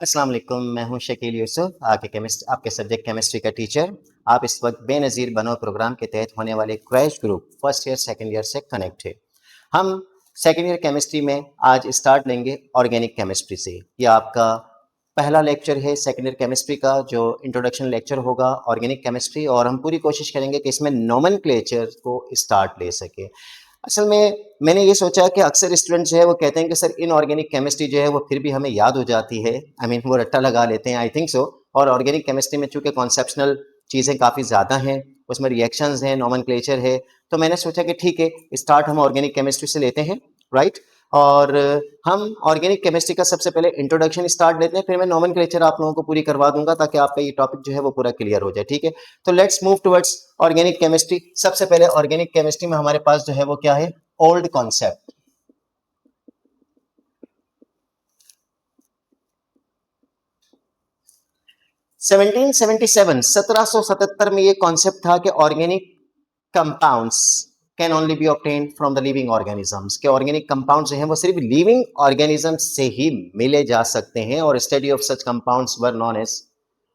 अस्सलाम वालेकुम, मैं हूं शकील यूसुफ, आपके सब्जेक्ट केमिस्ट्री का टीचर। आप इस वक्त बेनज़ीर बनो प्रोग्राम के तहत होने वाले crash group first year second year से कनेक्ट है। हम सेकंड ईयर केमिस्ट्री में आज स्टार्ट लेंगे ऑर्गेनिक केमिस्ट्री से। ये आपका पहला लेक्चर है सेकंड ईयर केमिस्ट्री का, जो इंट्रोडक्शन लेक्चर होगा ऑर्गेनिक केमिस्ट्री, और हम पूरी कोशिश करेंगे कि इसमें नोमेनक्लेचर को स्टार्ट ले सके। असल में मैंने ये सोचा कि अक्सर स्टूडेंट जो है वो कहते हैं कि सर इनऑर्गेनिक केमिस्ट्री जो है वो फिर भी हमें याद हो जाती है, वो रट्टा लगा लेते हैं, आई थिंक सो। और ऑर्गेनिक केमिस्ट्री में चूंकि कॉन्सेप्शनल चीज़ें काफ़ी ज़्यादा हैं, उसमें रिएक्शंस हैं, नोमेनक्लेचर है, तो मैंने सोचा कि ठीक है, स्टार्ट हम ऑर्गेनिक केमिस्ट्री से लेते हैं, राइट। और हम ऑर्गेनिक केमिस्ट्री का सबसे पहले इंट्रोडक्शन स्टार्ट लेते हैं, फिर मैं नोमेनक्लेचर आप लोगों को पूरी करवा दूंगा ताकि आपका ये टॉपिक जो है वो पूरा क्लियर हो जाए, ठीक है। तो let's move towards organic chemistry. सबसे पहले ऑर्गेनिक केमिस्ट्री में हमारे पास जो है वो क्या है, ओल्ड कॉन्सेप्ट। सेवनटीन 1777 में ये कॉन्सेप्ट था कि organic compounds can only B obtained from the living organisms, के ऑर्गेनिक कंपाउंड्स जो हैं वो सिर्फ लिविंग ऑर्गेनिजम्स से ही मिले जा सकते हैं, और study of such compounds were known as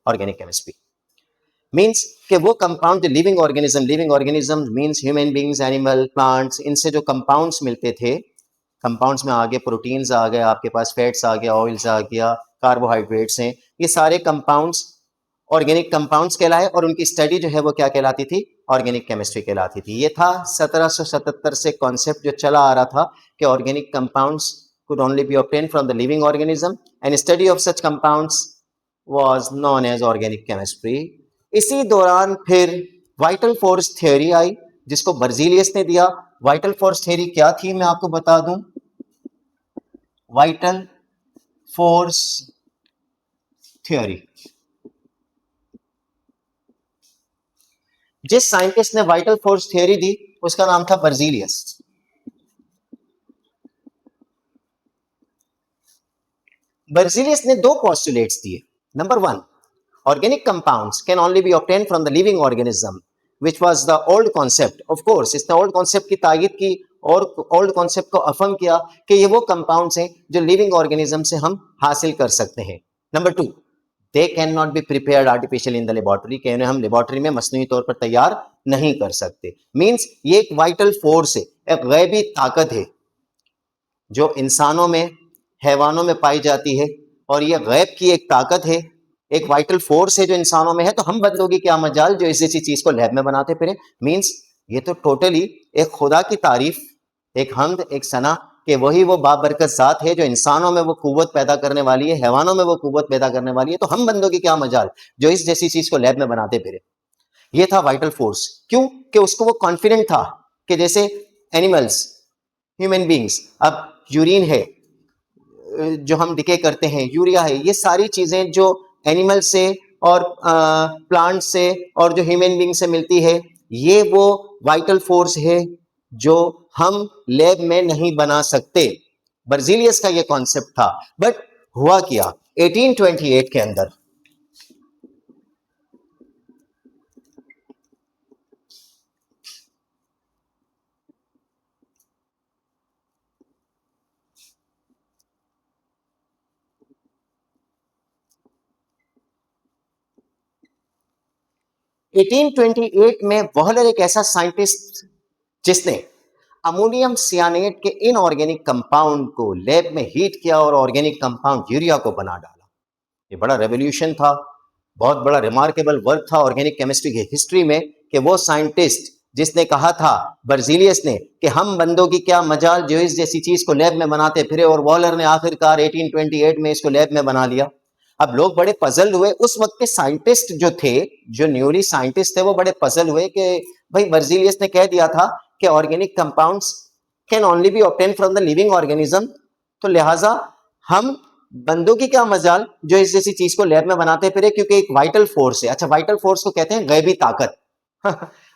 organic chemistry. Means कि वो कंपाउंड जो living organism means human beings, animal, plants, इनसे जो कंपाउंड्स मिलते थे, कंपाउंड्स में आ गए प्रोटीन्स, आ गए आपके पास फैट्स, आ गया ऑयल्स, आ गया कार्बोहाइड्रेट्स हैं, ये सारे कंपाउंड्स ऑर्गेनिक कंपाउंड्स कहलाए, और उनकी स्टडी जो है वो क्या कहलाती थी, ऑर्गेनिक केमिस्ट्री कहलाती थी। ये था 1777 से कॉन्सेप्ट जो चला आ रहा था कि organic compounds could only be obtained from the living organism and study of such compounds was known as organic chemistry। इसी दौरान फिर वाइटल फोर्स थ्योरी आई, जिसको बर्जीलियस ने दिया। वाइटल फोर्स थ्योरी क्या थी मैं आपको बता दूं। वाइटल फोर्स थ्योरी, जिस साइंटिस्ट ने वाइटल फोर्स थ्योरी दी उसका नाम था बर्जीलियस। बर्जीलियस ने दो पोस्टुलेट्स दिए। Number one, organic compounds can only B obtained from the living organism, which was the old concept. Of course इसने ओल्ड कॉन्सेप्ट की तायीद की और ओल्ड कॉन्सेप्ट को अफर्म किया कि ये वो कंपाउंड्स हैं जो लिविंग ऑर्गेनिज्म से हम हासिल कर सकते हैं। Number two, they can not be prepared artificial in the laboratory, कि उन्हें हम लेबोरेटरी में मसनूई तौर पर तैयार नहीं कर सकते। मीन्स ये एक वाइटल फोर्स है, एक गैबी ताकत है जो इंसानों में, हैवानों में पाई जाती है, और यह गैब की एक ताकत है, एक वाइटल फोर्स है जो इंसानों में है। तो हम बंदों की क्या मजाल जो इस जैसी चीज को लैब में बनाते फिरे। मीन्स ये तो टोटली एक खुदा की तारीफ, एक हम्द, एक सना कि वही वो बाबरकत जात है जो इंसानों में वो कुव्वत पैदा करने वाली है, हैवानों में वो कुव्वत पैदा करने वाली है। तो हम बंदों की क्या मजाल जो इस जैसी चीज को लैब में बनाते फिरे। ये था वाइटल फोर्स। क्यों? कि उसको वो कॉन्फिडेंट था कि जैसे एनिमल्स, ह्यूमन बींग्स, अब यूरिन है जो हम डिके करते हैं, यूरिया है, ये सारी चीजें जो एनिमल से और प्लांट से और जो ह्यूमन बींग से मिलती है, ये वो वाइटल फोर्स है जो हम लैब में नहीं बना सकते। बर्जीलियस का ये कॉन्सेप्ट था। बट हुआ क्या 1828 के अंदर, 1828 में वॉलर एक ऐसा साइंटिस्ट जिसने अमोनियम सियानेट के इनऑर्गेनिक कंपाउंड को लैब में हीट किया और ऑर्गेनिक कंपाउंड यूरिया को बना डाला। ये बड़ा रेवोल्यूशन था, बहुत बड़ा रिमार्केबल वर्क था ऑर्गेनिक केमिस्ट्री की हिस्ट्री में, कि वो साइंटिस्ट जिसने कहा था, बर्जीलियस ने, कि हम बंदों की क्या मजाल जो इस जैसी चीज को लैब में बनाते फिरे, और वॉलर ने आखिरकार 1828 में इसको लैब में बना लिया। अब लोग बड़े पजल हुए, उस वक्त के साइंटिस्ट जो थे, जो न्यूली साइंटिस्ट थे, वो बड़े पजल हुए कि भाई बर्जीलियस ने कह दिया था कि organic compounds can only be obtain from the living organism, तो लिहाजा हम बंदों की क्या मजाल जो इस जैसी चीज को लैब में बनाते फिरे, क्योंकि एक वाइटल फोर्स है। अच्छा, वाइटल फोर्स को कहते हैं गैबी ताकत।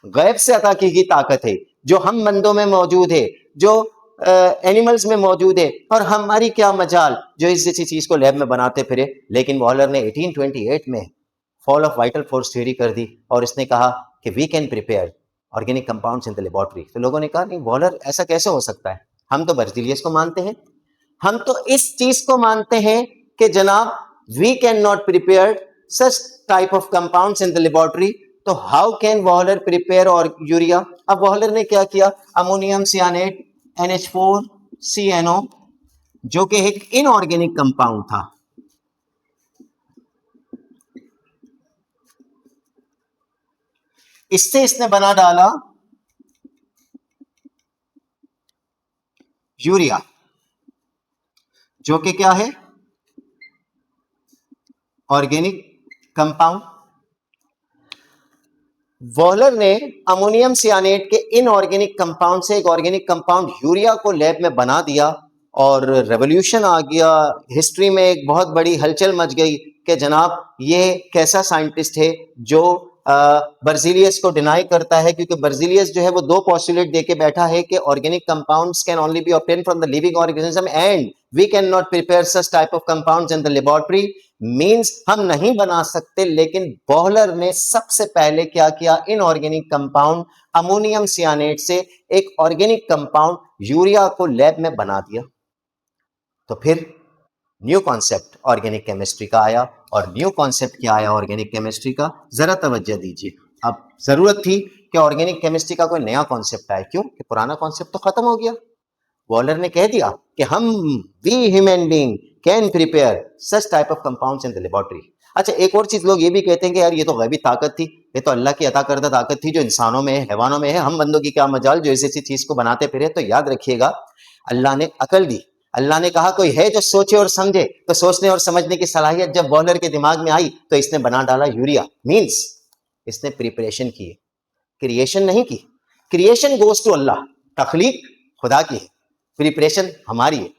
गैब से अता की गई ताकत है जो हम बंदों में मौजूद है, जो एनिमल्स में मौजूद है, और हमारी क्या मजाल जो इस जैसी चीज को लैब में बनाते फिरे। लेकिन वॉलर ने 1828 में fall of vital force theory कर दी, और इसने कहा कि we can prepare organic compounds in the laboratory. तो लोगों ने कहा नहीं वॉलर, ऐसा कैसे हो सकता है, हम तो बर्जीलियस को मानते हैं, हम तो इस चीज को मानते हैं कि जनाब we can not prepare such type of compounds in the laboratory, तो हाउ कैन वॉलर प्रिपेयर और यूरिया? अब वॉलर ने क्या किया, अमोनियम सियानेट NH4CNO जो कि एक इनऑर्गेनिक कंपाउंड था, इससे इसने बना डाला यूरिया, जो कि क्या है, ऑर्गेनिक कंपाउंड। वॉलर ने अमोनियम सियानेट के इनऑर्गेनिक कंपाउंड से एक ऑर्गेनिक कंपाउंड यूरिया को लैब में बना दिया और रेवोल्यूशन आ गया। हिस्ट्री में एक बहुत बड़ी हलचल मच गई कि जनाब ये कैसा साइंटिस्ट है जो बर्जिलियस को डिनाई करता है, क्योंकि बर्जिलियस जो है वो दो पॉस्टुलेट देके बैठा है कि organic compounds can only be obtain from the living organism and we can not prepare such type of compounds in the laboratory, means हम नहीं बना सकते। लेकिन बॉहलर ने सबसे पहले क्या किया, इनऑर्गेनिक कंपाउंड अमोनियम सियानेट से एक ऑर्गेनिक कंपाउंड यूरिया को लैब में बना दिया। तो फिर न्यू कॉन्सेप्ट ऑर्गेनिक केमिस्ट्री का आया। और न्यू कॉन्सेप्ट क्या आया ऑर्गेनिक केमिस्ट्री का, जरा तवज्जो दीजिए। अब जरूरत थी कि ऑर्गेनिक केमिस्ट्री का कोई नया कॉन्सेप्ट आए, क्यों कि पुराना कॉन्सेप्ट तो खत्म हो गया। वॉलर ने कह दिया कि हम we human being can prepare such type of compounds in the laboratory. अच्छा, एक और चीज लोग ये भी कहते हैं कि यार ये तो गैबी ताकत थी, ये तो अल्लाह की अता करदा ताकत थी जो इंसानों में है, हैवानों में है, हम बंदों की क्या मजाल जो ऐसी चीज को बनाते फिरे। तो याद रखिएगा, अल्लाह ने अकल दी, अल्लाह ने कहा कोई है जो सोचे और समझे, तो सोचने और समझने की सलाहियत जब वॉलर के दिमाग में आई तो इसने बना डाला यूरिया। मींस इसने प्रिपरेशन की, क्रिएशन नहीं की। क्रिएशन गोज टू अल्लाह, तखलीक खुदा की है, प्रिपरेशन हमारी है।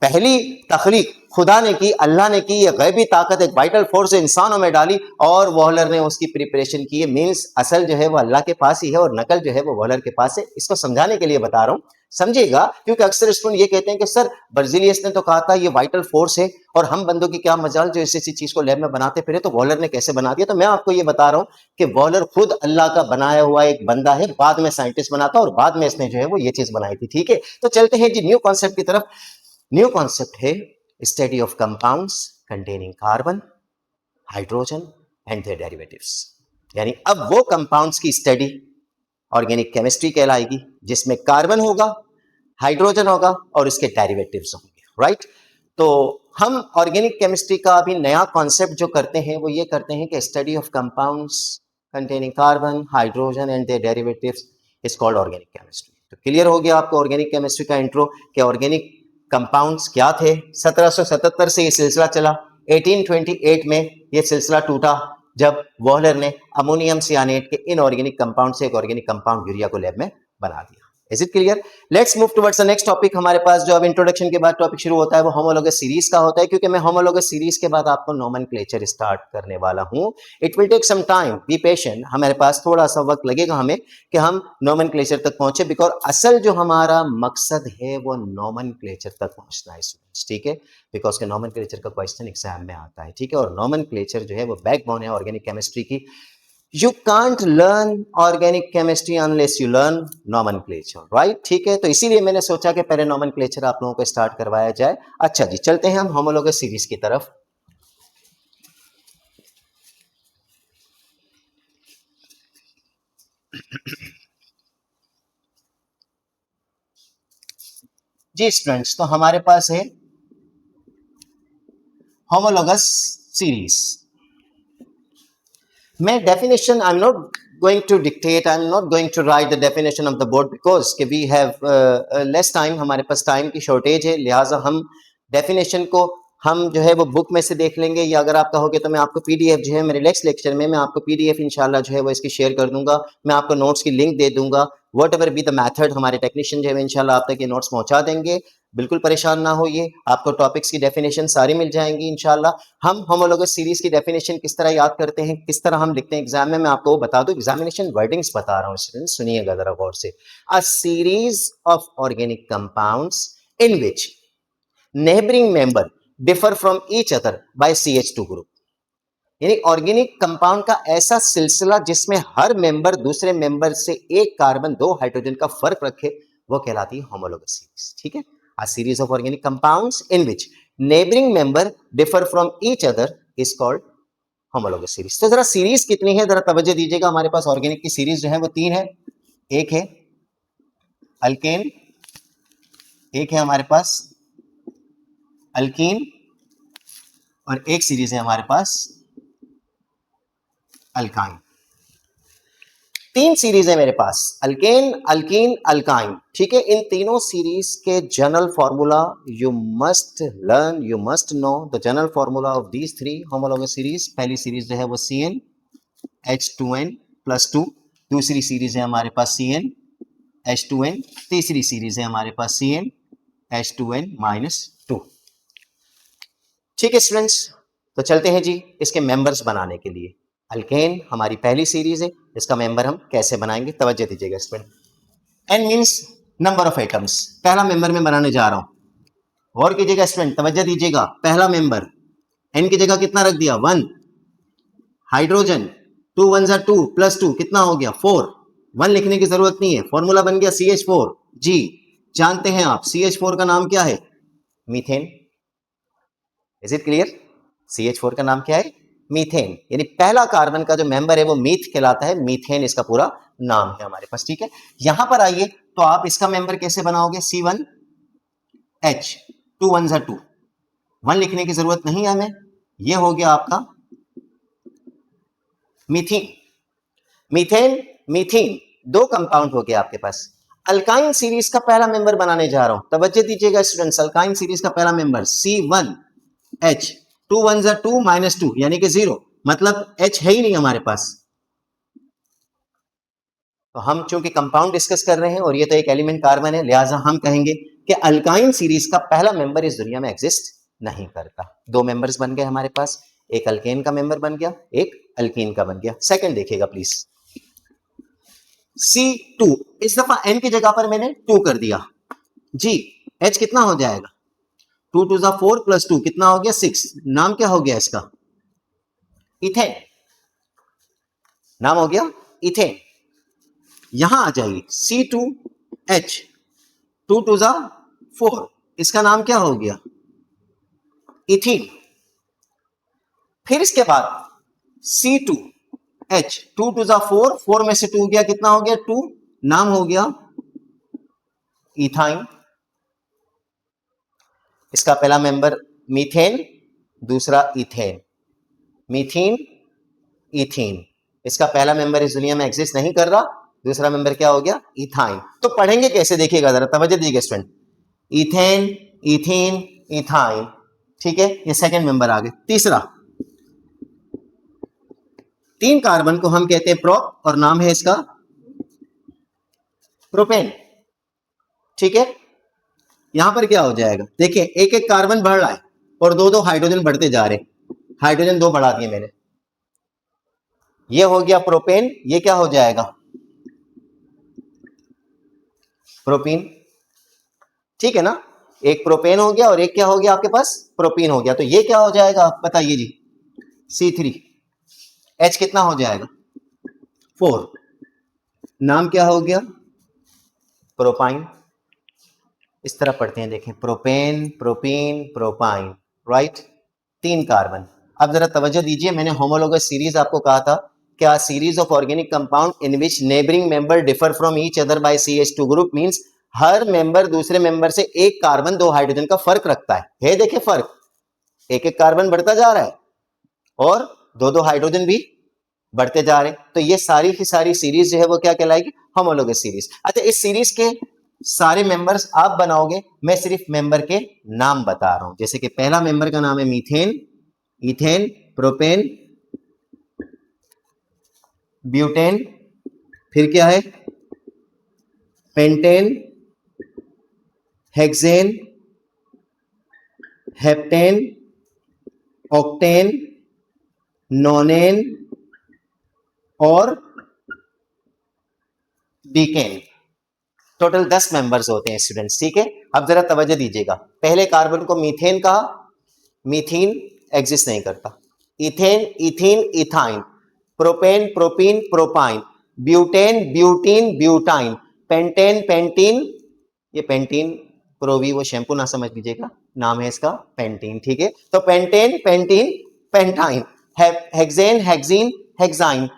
पहली तखलीक खुदा ने की, अल्लाह ने की, ये गैबी ताकत एक वाइटल फोर्स इंसानों में डाली और वॉलर ने उसकी प्रिपरेशन की है। मींस असल जो है वो अल्लाह के पास ही है और नकल जो है वो वॉलर के पास है। इसको समझाने के लिए बता रहा हूं, समझिएगा, क्योंकि अक्सर स्टूडेंट ये कहते हैं कि सर बर्जिलियस ने तो कहा था ये वाइटल फोर्स है और हम बंदों की क्या मजाल जो ऐसी चीज को लैब में बनाते फिरे, तो वॉलर ने कैसे बना दिया। तो मैं आपको ये बता रहा हूं कि वॉलर खुद अल्लाह का बनाया हुआ एक बंदा है, बाद में साइंटिस्ट बना था और बाद में इसने जो है वो ये चीज बनाई थी। ठीक है, तो चलते हैं जी न्यू कॉन्सेप्ट की तरफ। न्यू कॉन्सेप्ट है study of compounds containing carbon, hydrogen and their derivatives. यानी अब वो कंपाउंड्स की स्टडी ऑर्गेनिक केमिस्ट्री कहलाएगी, जिसमें कार्बन होगा, हाइड्रोजन होगा और इसके डेरिवेटिव्स होंगे। राइट, तो हम ऑर्गेनिक केमिस्ट्री का अभी नया कॉन्सेप्ट जो करते हैं वो ये करते हैं कि study of compounds containing carbon, hydrogen and their derivatives is called organic chemistry. तो क्लियर हो गया आपको ऑर्गेनिक केमिस्ट्री का इंट्रो कि ऑर्गेनिक कंपाउंड्स क्या थे। 1777 से ये सिलसिला चला, 1828 में ये सिलसिला टूटा जब वॉलर ने अमोनियम सियानेट के इनऑर्गेनिक कंपाउंड से एक ऑर्गेनिक कंपाउंड यूरिया को लैब में बना दिया। Is it clear? Let's move towards the next topic. हमारे पास जो अब इंट्रोडक्शन के बाद टॉपिक शुरू होता है वो होमोलॉगस सीरीज का होता है, क्योंकि मैं होमोलॉगस सीरीज के बाद आपको नोमेनक्लेचर स्टार्ट करने वाला हूं। It will take some time, be patient, हमारे पास थोड़ा सा वक्त लगेगा हमें कि हम नोमेनक्लेचर तक पहुंचे, बिकॉज असल जो हमारा मकसद है वो नोमेनक्लेचर तक पहुंचना है स्टूडेंट्स। ठीक है, बिकॉज के नोमेनक्लेचर का क्वेश्चन एग्जाम में आता है। ठीक है, और नोमेनक्लेचर जो है वो बैकबोन है ऑर्गेनिक केमिस्ट्री की। You can't learn organic chemistry unless you learn nomenclature, right? ठीक है, तो इसीलिए मैंने सोचा कि पहले nomenclature आप लोगों को स्टार्ट करवाया जाए। अच्छा जी, चलते हैं हम होमोलॉगस सीरीज की तरफ। जी स्टूडेंट्स, तो हमारे पास है होमोलॉगस सीरीज। मैं definition, I'm not going to dictate, I'm not going to write the definition of the board because कि we have less time, हमारे पास टाइम की शॉर्टेज है, लिहाजा हम definition को हम जो है वो बुक में से देख लेंगे, या अगर आप कहोगे तो मैं आपको पीडीएफ जो है मेरे नेक्स्ट लेक्चर में मैं आपको पीडीएफ इंशाल्लाह जो है वो इसकी शेयर कर दूंगा, मैं आपको नोट्स की लिंक दे दूंगा। What ever be the method, हमारे टेक्नीशियन जो है इंशाल्लाह आप तक ये नोट्स पहुंचा देंगे, बिल्कुल परेशान ना होइए, आपको टॉपिक्स की डेफिनेशन सारी मिल जाएंगी इंशाल्लाह। हम होमोलॉगस सीरीज की डेफिनेशन किस तरह याद करते हैं, किस तरह हम लिखते हैं एग्जाम में, मैं आपको वो बता दूं। एग्जामिनेशन वर्डिंग्स बता रहा हूं स्टूडेंट्स, सुनिएगा जरा गौर से। A series of organic compounds in which neighbouring member differ from each other by CH2 group. यानी ऑर्गेनिक कंपाउंड का ऐसा सिलसिला जिसमें हर मेंबर दूसरे मेंबर से एक कार्बन दो हाइड्रोजन का फर्क रखे, वो कहलाती है होमोलॉगस सीरीज। ठीक है, a series of organic compounds in which neighboring member differ from each other is called homologous series। तो जरा सीरीज कितनी है जरा तवज्जो दीजिएगा। हमारे पास ऑर्गेनिक की सीरीज जो है वो 3 है। एक है अल्केन, एक है हमारे पास अल्कीन, और एक सीरीज है हमारे पास अल्काइन। 3 सीरीज है मेरे पास, अल्केन, अल्कीन, अल्काइन। ठीक है, इन तीनों सीरीज के general formula you must learn, you must know the general formula of these 3 homologous series. पहली सीरीज जो है वो CN H2N+2, दूसरी सीरीज है हमारे पास CN H2N, तीसरी सीरीज है हमारे पास CN H2N-2। ठीक है स्टूडेंट्स, तो चलते हैं जी इसके मेंबर्स बनाने के लिए। अल्केन हमारी पहली सीरीज है, इसका मेंबर हम कैसे बनाएंगे, तवज्जो दीजिएगा student. N means number of atoms, पहला मेंबर मैं बनाने जा रहा हूं। और कीजिएगा स्टूडेंट, तवज्जो दीजिएगा, पहला मेंबर N की जगह कितना रख दिया 1, हाइड्रोजन 2 1 2 + 2 कितना हो गया 4, 1 लिखने की जरूरत नहीं है, फॉर्मूला बन गया CH4। जी जानते हैं आप CH4 का नाम क्या है, methane. Is it clear? CH4 का नाम क्या है, मीथेन। यानी पहला कार्बन का जो मेंबर है वो मीथ कहलाता है, मीथेन इसका पूरा नाम है हमारे पास। ठीक है, यहां पर आइए तो आप इसका मेंबर कैसे बनाओगे, C1H 2 1 2, 1 लिखने की जरूरत नहीं है हमें, ये हो गया आपका मीथेन। मीथेन मीथेन 2 कंपाउंड हो गया आपके पास। अल्काइन सीरीज का पहला मेंबर बनाने जा रहा हूं, तवज्जो दीजिएगा स्टूडेंट्स। अल्काइन सीरीज का पहला मेंबर C1H 2 1 2 -2 यानी कि 0, मतलब H है ही नहीं हमारे पास। तो हम चूंकि कंपाउंड डिस्कस कर रहे हैं और ये तो एक एलिमेंट कार्बन है, लिहाजा हम कहेंगे कि अल्काइन सीरीज का पहला मेंबर इस दुनिया में एग्जिस्ट नहीं करता। 2 मेंबर्स बन गए हमारे पास, एक अल्केन का मेंबर बन गया, एक अल्कीन का बन गया। सेकंड देखिएगा प्लीज, C2, इस दफा N की जगह पर मैंने 2 कर दिया जी। H कितना हो जाएगा, 2 2 4 + 2 कितना हो गया 6। नाम क्या हो गया इसका, इथेन। नाम हो गया इथेन। यहां आ जाइए, C2H 2 2 4, इसका नाम क्या हो गया, इथीन। फिर इसके बाद C2H 2 2 4, 4 में से 2 गया, कितना हो गया 2, नाम हो गया इथाइन। इसका पहला मेंबर मीथेन, दूसरा इथेन, मीथेन इथेन। इसका पहला मेंबर इस दुनिया में एग्जिस्ट नहीं कर रहा, दूसरा मेंबर क्या हो गया, इथाइन। तो पढ़ेंगे कैसे देखिएगा जरा, तवज्जो दीजिएगा स्टूडेंट। इथेन इथेन इथाइन, ठीक है, ये सेकंड मेंबर आ गए। तीसरा, 3 कार्बन को हम कहते हैं प्रोप, और नाम है इसका प्रोपेन। ठीक है, यहां पर क्या हो जाएगा, देखिए एक एक कार्बन बढ़ रहा है और 2 हाइड्रोजन बढ़ते जा रहे हैं, हाइड्रोजन 2 बढ़ा दिए मैंने, ये हो गया प्रोपेन, ये क्या हो जाएगा प्रोपीन। ठीक है ना, एक प्रोपेन हो गया और एक क्या हो गया आपके पास, प्रोपीन हो गया। तो ये क्या हो जाएगा बताइए जी, C3। H कितना हो जाएगा 4, नाम क्या हो गया प्रोपाइन। इस तरह पढ़ते हैं, देखें, propane propene propyne, right, 3 carbon. अब जरा तवज्जो दीजिए, मैंने होमोलोगस सीरीज आपको कहा था, क्या series of organic compound in which neighbouring member differ from each other by CH2 group, means her member दूसरे मेंबर से 1 कार्बन 2 हाइड्रोजन का फर्क रखता है। देखिए फर्क, एक एक कार्बन बढ़ता जा रहा है और 2 हाइड्रोजन भी बढ़ते जा रहे हैं। तो ये सारी की सारी सीरीज जो है वो क्या कहलाएगी, होमोलोगस सीरीज। अच्छा, इस सीरीज के सारे मेंबर्स आप बनाओगे, मैं सिर्फ मेंबर के नाम बता रहा हूं। जैसे कि पहला मेंबर का नाम है मीथेन, इथेन, प्रोपेन, ब्यूटेन, फिर क्या है पेंटेन, हेक्सेन, हेप्टेन, ऑक्टेन, नोनेन और डीकेन। टोटल 10 मेंबर्स होते हैं स्टूडेंट्स। ठीक है, अब जरा तवज्जो दीजिएगा, पहले कार्बन को मीथेन कहा, मीथेन एग्जिस्ट नहीं करता, ethane ethene ethyne, propane propene propyne, butane butene butyne, pentane pentene, ये पेंटीन प्रोवी वो शैम्पू ना समझ लीजिएगा, नाम है इसका पेंटीन, ठीक है। तो pentane, pentene, pentyne, hexane, hexene, hexyne,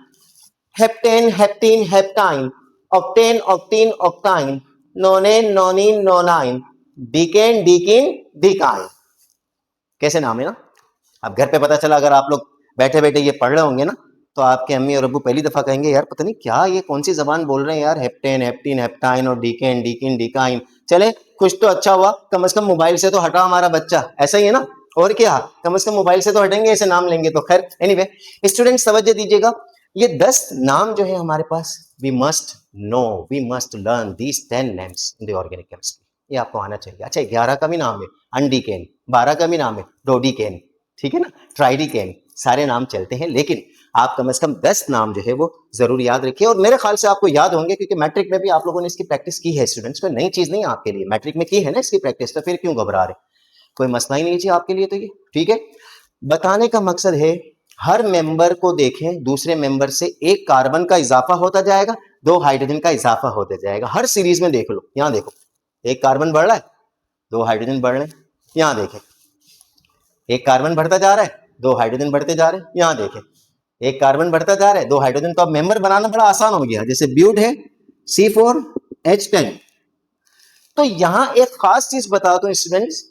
heptane, heptene, heptyne, octane, octene, octyne, nonane, nonene, nonyne, decane, decene, decyne. कैसे नाम है ना। अब घर पे पता चला, अगर आप लोग बैठे बैठे ये पढ़ रहे होंगे ना, तो आपके अम्मी और अब्बू पहली दफा कहेंगे यार पता नहीं क्या ये कौन सी जबान बोल रहे हैं यार, हेप्टेन, हेप्टीन, हेप्टाइन और डीकेन, डीकिन, डीकाइन। चले कुछ तो अच्छा हुआ, कम से कम मोबाइल से तो हटा हमारा बच्चा, ऐसा ही है ना। और क्या, कम से कम मोबाइल से तो हटेंगे, ऐसे नाम लेंगे तो। खैर एनीवे, स्टूडेंट्स तवज्जो दीजिएगा, ये 10 नाम जो है हमारे पास, we must know, we must learn these 10 names in the organic chemistry, ये आपको आना चाहिए। अच्छा 11 का भी नाम है अंडीकेन, 12 का भी नाम है डोडीकेन, ठीक है ना, ट्राइडिकेन, सारे नाम चलते हैं, लेकिन आप कम से कम 10 नाम जो है वो जरूर याद रखिए। और मेरे ख्याल से आपको याद होंगे, क्योंकि मैट्रिक में भी आप लोगों ने इसकी प्रैक्टिस की है स्टूडेंट्स, कोई नई चीज नहीं है आपके लिए, मैट्रिक में की है ना इसकी प्रैक्टिस, तो फिर क्यों घबरा रहे, कोई मसला ही नहीं जी आपके लिए तो ये, ठीक है। बताने का मकसद है हर मेंबर को देखें, दूसरे मेंबर से एक कार्बन का इजाफा होता जाएगा, 2 हाइड्रोजन का इजाफा होता जाएगा। हर सीरीज में देख लो, यहां देखो एक कार्बन बढ़ रहा है, 2 हाइड्रोजन बढ़ रहे हैं, यहां देखें एक कार्बन बढ़ता जा रहा है, 2 हाइड्रोजन बढ़ते जा रहे हैं, यहां देखें एक कार्बन बढ़ता जा रहा है, 2 हाइड्रोजन। तो अब मेंबर बनाना बड़ा आसान हो गया, जैसे ब्यूट है C4H10। तो यहां एक खास चीज बता दो स्टूडेंट्स,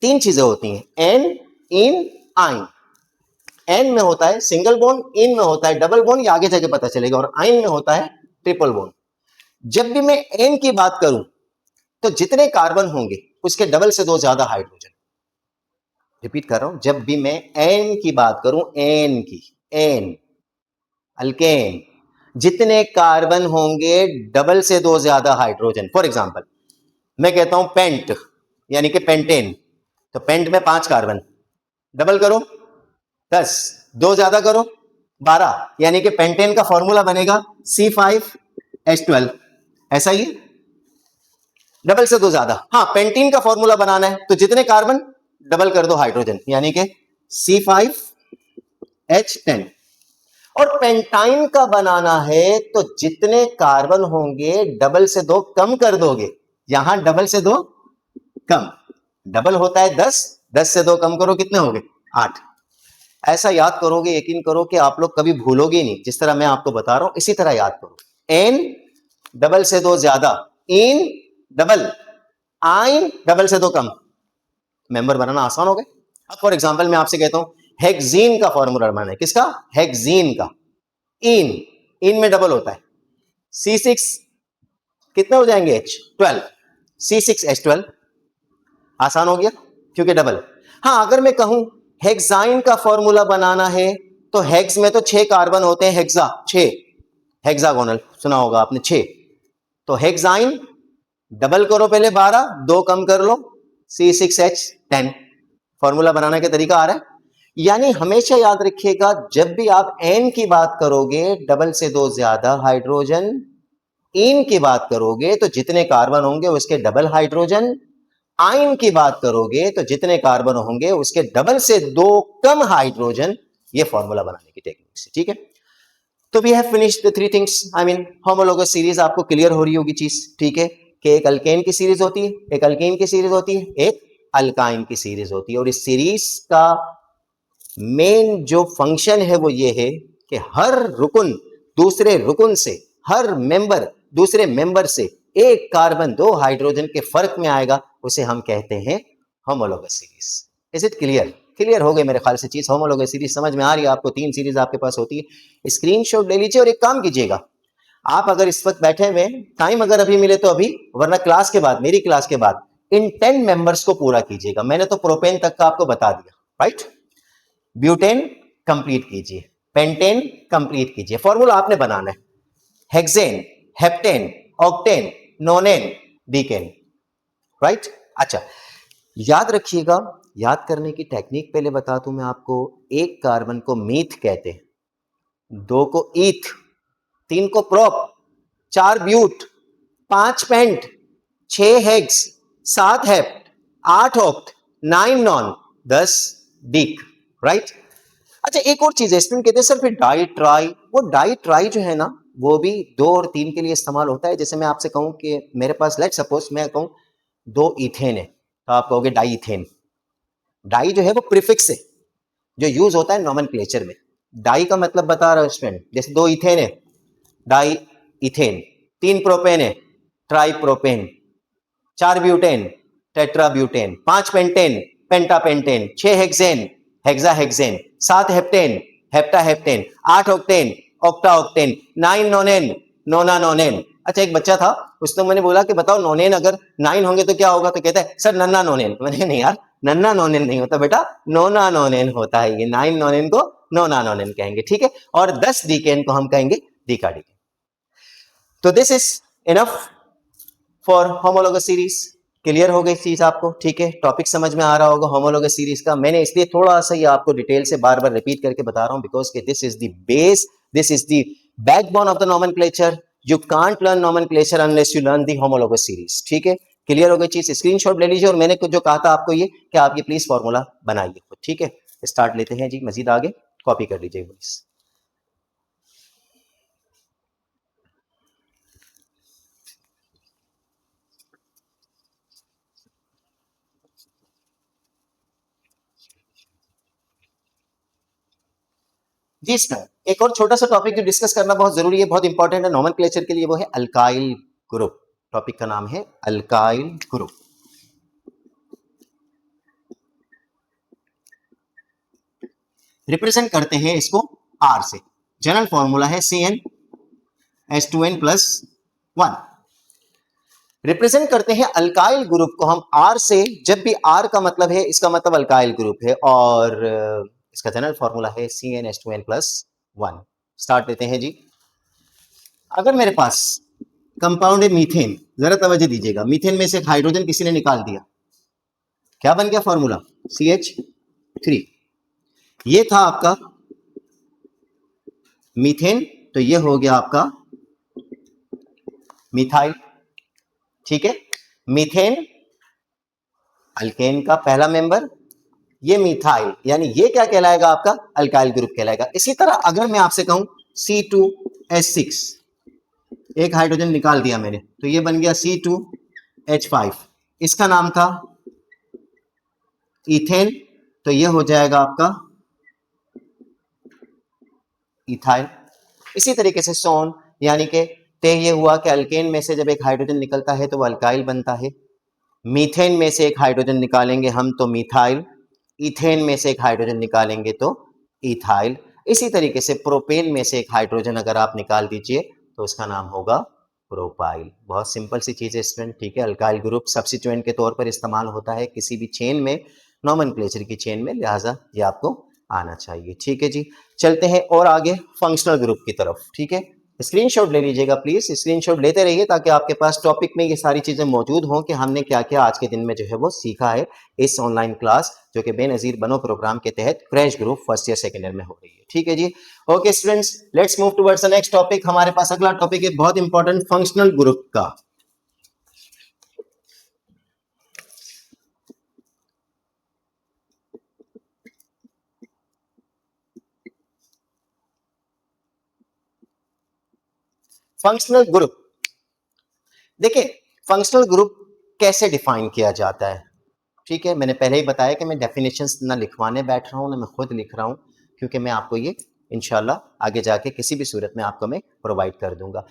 3 चीजें होती हैं, एन, इन, आइन। एन में होता है सिंगल बॉन्ड, इन में होता है डबल बॉन्ड, ये आगे जाके पता चलेगा, और आइन में होता है ट्रिपल बॉन्ड। जब भी मैं एन की बात करूं तो जितने कार्बन होंगे उसके डबल से 2 ज्यादा हाइड्रोजन। रिपीट कर रहा हूं, जब भी मैं एन की बात करूं, एन की, एन अल्केन, जितने कार्बन होंगे डबल से 2 ज्यादा हाइड्रोजन। फॉर एग्जांपल मैं कहता हूं पेंट यानी कि पेंटेन, तो पेंट में 5 कार्बन, डबल करो 10, 2 ज्यादा करो 12, यानी कि पेंटेन का फॉर्मूला बनेगा C5H12। ऐसा ही डबल से 2 ज्यादा। हाँ, पेंटीन का फॉर्मूला बनाना है तो जितने कार्बन डबल कर दो हाइड्रोजन, यानी कि C5H10। और पेंटाइन का बनाना है तो जितने कार्बन होंगे डबल से 2 कम कर दोगे, यहां डबल से 2 कम, डबल होता है 10, 10 से 2 कम करो कितने हो गए 8। ऐसा याद करोगे, यकीन करो कि आप लोग कभी भूलोगे नहीं, जिस तरह मैं आपको बता रहा हूं इसी तरह याद करो। एन डबल से 2 ज्यादा, इन डबल, आइन डबल से 2 कम, मेंबर बनाना आसान हो गए। अब फॉर एग्जांपल मैं आपसे कहता हूं हेक्सीन का फॉर्मूला बनाना है, किसका, हेक्सीन का। इन, इन में डबल होता है, C6 कितने हो जाएंगे H12, C6H12, आसान हो गया क्योंकि डबल। हाँ, अगर मैं कहूं हेक्साइन का फॉर्मूला बनाना है तो हेक्स में तो 6 कार्बन होते हैं, हेक्सा 6, हेक्सागोनल सुना होगा आपने 6, तो हेक्साइन डबल करो पहले 12, 2 कम कर लो C6H10। फॉर्मूला बनाने का तरीका आ रहा है। यानी हमेशा याद रखिएगा, जब भी आप एन की बात करोगे डबल से 2 ज्यादा हाइड्रोजन, इन की बात करोगे तो जितने कार्बन होंगे उसके डबल हाइड्रोजन, आइन की बात करोगे तो जितने कार्बन होंगे उसके डबल से 2 कम हाइड्रोजन। ये फॉर्मूला बनाने की टेक्निक से, ठीक है। तो we have finished the 3 things, I mean homologous series आपको क्लियर हो रही होगी चीज, ठीक है, कि एक अल्केन की सीरीज होती है, एक अल्कीन की सीरीज होती है, एक अल्काइन की सीरीज होती है। और इस सीरीज का मेन जो फंक्शन है वो ये है कि हर रुकन दूसरे रुकन से, हर मेंबर दूसरे मेंबर से एक कार्बन 2 हाइड्रोजन के फर्क में आएगा, उसे हम कहते हैं homologous series. Is it clear? Clear हो गई मेरे ख्याल से चीज। होमोलोगस सीरीज समझ में आ रही है आपको, 3 सीरीज आपके पास होती है। स्क्रीनशॉट ले लीजिए और एक काम कीजिएगा, आप अगर इस वक्त बैठे हुए, टाइम अगर अभी मिले तो अभी, वरना क्लास के बाद, मेरी क्लास के बाद इन 10 मेंबर्स को पूरा कीजिएगा। मैंने तो प्रोपेन तक का आपको बता दिया, राइट। ब्यूटेन कंप्लीट कीजिए, पेंटेन कंप्लीट कीजिए, फॉर्मूला आपने बनाना है hexane, heptane, octane, नोनेन, decane, right. अच्छा याद रखिएगा, याद करने की टेक्निक पहले बता दूं मैं आपको। एक कार्बन को मीथ कहते हैं, 2 को ईथ, 3 को prop, 4 but, 5 pent, 6 hex, 7 hept, 8 oct, 9 non, 10 dec, right. अच्छा एक और चीज है, स्टूडेंट कहते हैं सर फिर डाई ट्राई, वो डाई ट्राई जो है ना वो भी 2 और 3 के लिए इस्तेमाल होता है। जैसे मैं आपसे कहूं कि मेरे पास, लेट सपोज मैं कहूं दो इथेन है तो आप कहोगे डाई इथेन। डाई जो है वो प्रीफिक्स है जो यूज होता है नॉमेनक्लेचर में। डाई का मतलब बता रहा हूं स्टूडेंट, जैसे दो इथेन है डाई इथेन, तीन प्रोपेन है ट्राई प्रोपेन, चार ब्यूटेन टेट्रा ब्यूटेन, पांच पेंटेन पेंटा पेंटेन, छह हेक्सेन हेक्सा हेक्सेन, सात हेप्टेन हेप्टा हेप्टेन, आठ octane octa octane, nine nonane nona nonane. अच्छा एक बच्चा था उसने मैंने बोला कि बताओ नोनेन अगर 9 होंगे तो क्या होगा, तो कहता है सर नन्ना नोनेन। मैंने नहीं यार, नन्ना नोनेन नहीं होता बेटा, नोना नोनेन होता है। ये 9 नोनेन को नोना नोनेन कहेंगे, ठीक है। और 10 डीकेन को हम कहेंगे डीका डीकेन। तो this is enough for homologous series. Clear हो गई चीज आपको, ठीक है। टॉपिक समझ में आ रहा होगा होमोलोगस सीरीज का। मैंने इसलिए थोड़ा सा ये आपको डिटेल से बार बार रिपीट करके बता रहा हूं because this is the base, this is the backbone of the nomenclature. You can't learn nomenclature unless you learn the homologous series, ठीक है। क्लियर हो गई चीज, स्क्रीनशॉट ले लीजिए। और मैंने जो कहा था आपको ये कि आप ये प्लीज फॉर्मूला बनाइए, ठीक है। स्टार्ट लेते हैं जी, मजीद आगे कॉपी कर लीजिए प्लीज। जी सर, एक और छोटा सा टॉपिक जो डिस्कस करना बहुत जरूरी है, बहुत इंपॉर्टेंट है नोमेनक्लेचर के लिए, वो है अल्काइल ग्रुप। टॉपिक का नाम है अल्काइल ग्रुप। रिप्रेजेंट करते हैं इसको आर से। जनरल फॉर्मूला है CnH2n+1। रिप्रेजेंट करते हैं अल्काइल ग्रुप को हम आर से। जब भी आर का मतलब है, इसका मतलब अल्काइल ग्रुप है। और इसका जनरल फॉर्मूला है CnH2n+1। स्टार्ट लेते हैं जी। अगर मेरे पास कंपाउंड है मीथेन, जरा तवज्जो दीजिएगा, मीथेन में से एक हाइड्रोजन किसी ने निकाल दिया, क्या बन गया फॉर्मूला CH3। ये था आपका मीथेन, तो ये हो गया आपका मिथाइल, ठीक है। मीथेन अल्केन का पहला मेंबर, ये मिथाइल, यानी ये क्या कहलाएगा आपका अल्काइल ग्रुप कहलाएगा। इसी तरह अगर मैं आपसे कहूं C2H6, एक हाइड्रोजन निकाल दिया मैंने, तो ये बन गया C2H5, इसका नाम था इथेन, तो ये हो जाएगा आपका इथाइल। इसी तरीके से सोन, यानी कि ते ये हुआ कि अल्केन में से जब एक हाइड्रोजन निकलता है तो वो अल्काइल बनता है। मीथेन में से एक हाइड्रोजन निकालेंगे हम तो मिथाइल, इथेन में से एक हाइड्रोजन निकालेंगे तो इथाइल। इसी तरीके से प्रोपेन में से एक हाइड्रोजन अगर आप निकाल दीजिए तो उसका नाम होगा प्रोपाइल। बहुत सिंपल सी चीज है स्टूडेंट, ठीक है। अल्काइल ग्रुप सब्स्टिट्यूएंट के तौर पर इस्तेमाल होता है किसी भी चेन में, नोमेनक्लेचर की चेन में, लिहाजा ये आपको आना चाहिए, ठीक है जी। चलते हैं और आगे फंक्शनल ग्रुप की तरफ, ठीक है। स्क्रीनशॉट ले लीजिएगा प्लीज, स्क्रीनशॉट लेते रहिए ताकि आपके पास टॉपिक में ये सारी चीजें मौजूद हों कि हमने क्या क्या आज के दिन में जो है वो सीखा है इस ऑनलाइन क्लास जो कि बेनजीर बनो प्रोग्राम के तहत crash group first year second year में हो रही है, ठीक है जी। Okay students, let's move towards the next topic. हमारे पास अगला टॉपिक है बहुत इंपॉर्टेंट, फंक्शनल ग्रुप का। फंक्शनल ग्रुप, देखिए फंक्शनल ग्रुप कैसे डिफाइन किया जाता है, ठीक है। मैंने पहले ही बताया कि मैं डेफिनेशंस ना लिखवाने बैठ रहा हूं ना मैं खुद लिख रहा हूं, क्योंकि मैं आपको ये इंशाल्लाह आगे जाके किसी भी सूरत में आपको मैं प्रोवाइड कर दूंगा।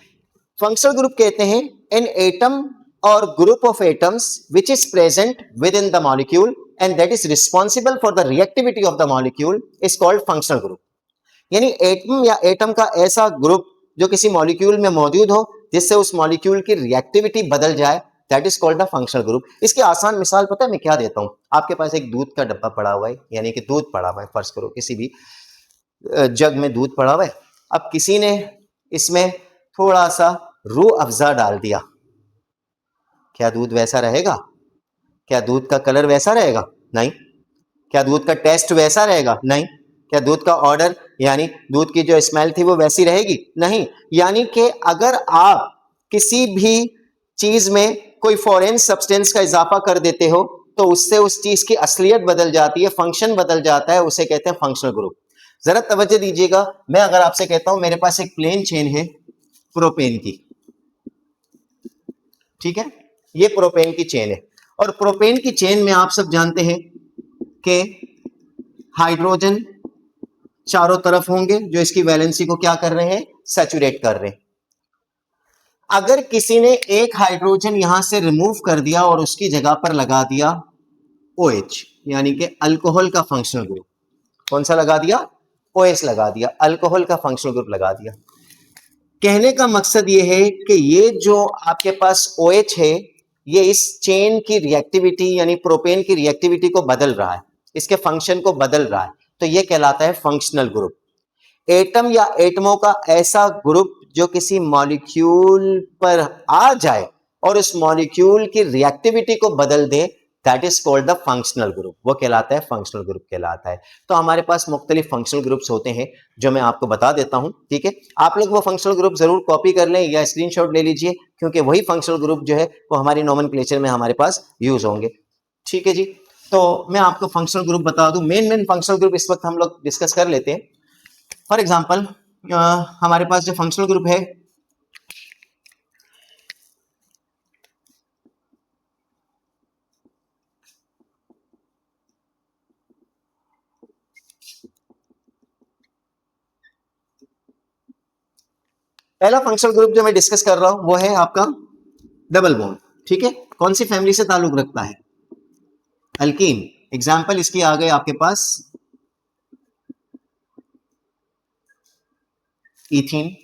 फंक्शनल ग्रुप कहते हैं एन एटम और group of atoms which is present with in the molecule and that is responsible for the reactivity of the molecule is called functional group. यानी एटम या एटम का ऐसा group जो किसी molecule में मौजूद हो जिससे उस मॉलिक्यूल की रिएक्टिविटी बदल जाए, that is called the functional group. इसकी आसान मिसाल पता है मैं क्या देता हूं? आपके पास एक दूध का डब्बा पड़ा हुआ है, यानी कि दूध पड़ा हुआ है, फर्ज करो किसी भी जग में दूध पड़ा हुआ है। अब किसी ने इसमें थोड़ा सा रूह अफ़ज़ा डाल दिया, क्या दूध वैसा रहेगा? क्या दूध का कलर वैसा रहेगा? नहीं। क्या दूध का टेस्ट वैसा रहेगा? नहीं। क्या दूध का ऑर्डर यानी दूध की जो स्मेल थी वो वैसी रहेगी? नहीं। यानी कि अगर आप किसी भी चीज में कोई फॉरेन सब्सटेंस का इजाफा कर देते हो तो उससे उस चीज की असलियत बदल जाती है, फंक्शन बदल जाता है, उसे कहते हैं फंक्शनल ग्रुप। जरा तवज्जो दीजिएगा, मैं अगर आपसे कहता हूं मेरे पास एक प्लेन चेन है प्रोपेन की, ठीक है, ये प्रोपेन की चेन है। और प्रोपेन की चेन में आप सब जानते हैं कि हाइड्रोजन चारों तरफ होंगे जो इसकी वैलेंसी को क्या कर रहे हैं, सैचुरेट कर रहे हैं। अगर किसी ने एक हाइड्रोजन यहां से रिमूव कर दिया और उसकी जगह पर लगा दिया OH, यानी कि अल्कोहल का फंक्शनल ग्रुप, कौन सा लगा दिया, OH लगा दिया, अल्कोहल का फंक्शनल ग्रुप लगा दिया। कहने का मकसद ये है कि ये जो आपके पास OH है ये इस चेन की रिएक्टिविटी यानी प्रोपेन की रिएक्टिविटी को बदल रहा है, इसके फंक्शन को बदल रहा है, तो ये कहलाता है फंक्शनल ग्रुप। एटम या एटमों का ऐसा ग्रुप जो किसी मॉलिक्यूल पर आ जाए और उस मॉलिक्यूल की रिएक्टिविटी को बदल दे, that is called the functional group, वो कहलाता है फंक्शनल ग्रुप कहलाता है। तो हमारे पास मुख्तलिफ फंक्शनल ग्रुप्स होते हैं जो मैं आपको बता देता हूं, ठीक है। आप लोग वो फंक्शनल ग्रुप जरूर कॉपी कर लें या स्क्रीनशॉट ले लीजिए, क्योंकि वही फंक्शनल ग्रुप जो है वो हमारी नोमेनक्लेचर में हमारे पास यूज होंगे, ठीक है जी। तो मैं आपको फंक्शनल ग्रुप बता दूं, मेन फंक्शनल ग्रुप इस वक्त हम लोग डिस्कस कर लेते हैं। फॉर एग्जाम्पल हमारे पास जो फंक्शनल ग्रुप है, पहला फंक्शनल ग्रुप जो मैं डिस्कस कर रहा हूं वो है आपका डबल बॉन्ड, ठीक है। कौन सी फैमिली से ताल्लुक रखता है, अल्कीन। एग्जाम्पल इसकी आ गए आपके पास इथीन।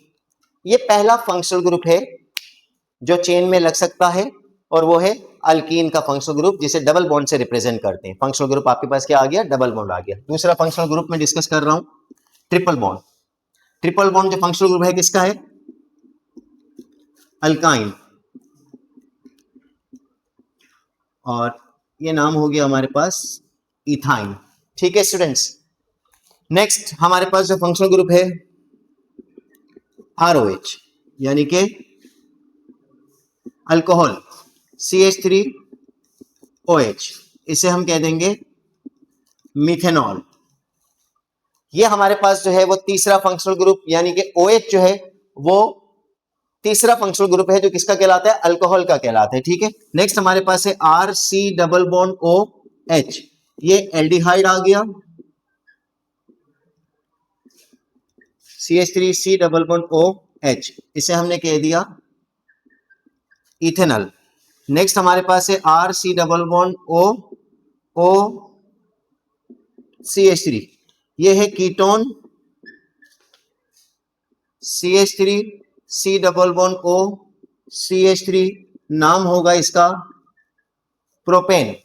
ये पहला फंक्शनल ग्रुप है जो चेन में लग सकता है और वो है अल्कीन का फंक्शनल ग्रुप जिसे डबल बॉन्ड से रिप्रेजेंट करते हैं। फंक्शनल ग्रुप आपके पास क्या आ गया, डबल बॉन्ड आ गया। दूसरा फंक्शनल ग्रुप में डिस्कस कर रहा हूं ट्रिपल बॉन्ड। ट्रिपल बॉन्ड जो फंक्शनल ग्रुप है किसका है, अल्काइन, और ये नाम हो गया हमारे पास इथाइन, ठीक है स्टूडेंट्स। नेक्स्ट हमारे पास जो फंक्शनल ग्रुप है ROH, यानी कि अल्कोहल CH3OH, इसे हम कह देंगे मिथेनॉल। ये हमारे पास जो है वो तीसरा फंक्शनल ग्रुप यानी कि OH जो है वो तीसरा फंक्शनल ग्रुप है जो किसका कहलाता है, अल्कोहल का कहलाता है, ठीक है। नेक्स्ट हमारे पास है RC डबल बॉन्ड OH, ये एल्डिहाइड आ गया, CH3C डबल बॉन्ड OH, इसे हमने कह दिया इथेनॉल। नेक्स्ट हमारे पास है RC डबल बॉन्ड OCH3, ये है ketone, CH3C double bond OCH3, नाम होगा इसका प्रोपेन,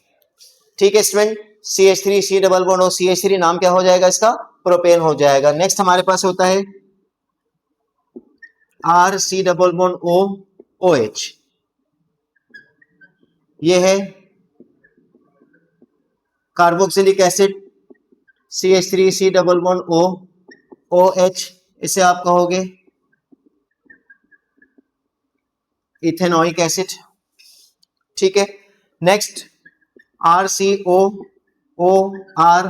ठीक है student. CH3C double bond OCH3 नाम क्या हो जाएगा इसका, प्रोपेन हो जाएगा। नेक्स्ट हमारे पास होता है RC डबल बॉन्ड OH, ये है carboxylic acid, CH3C double bond OH, इसे आप कहोगे इथेनोइक एसिड, ठीक है। Next RCOOR,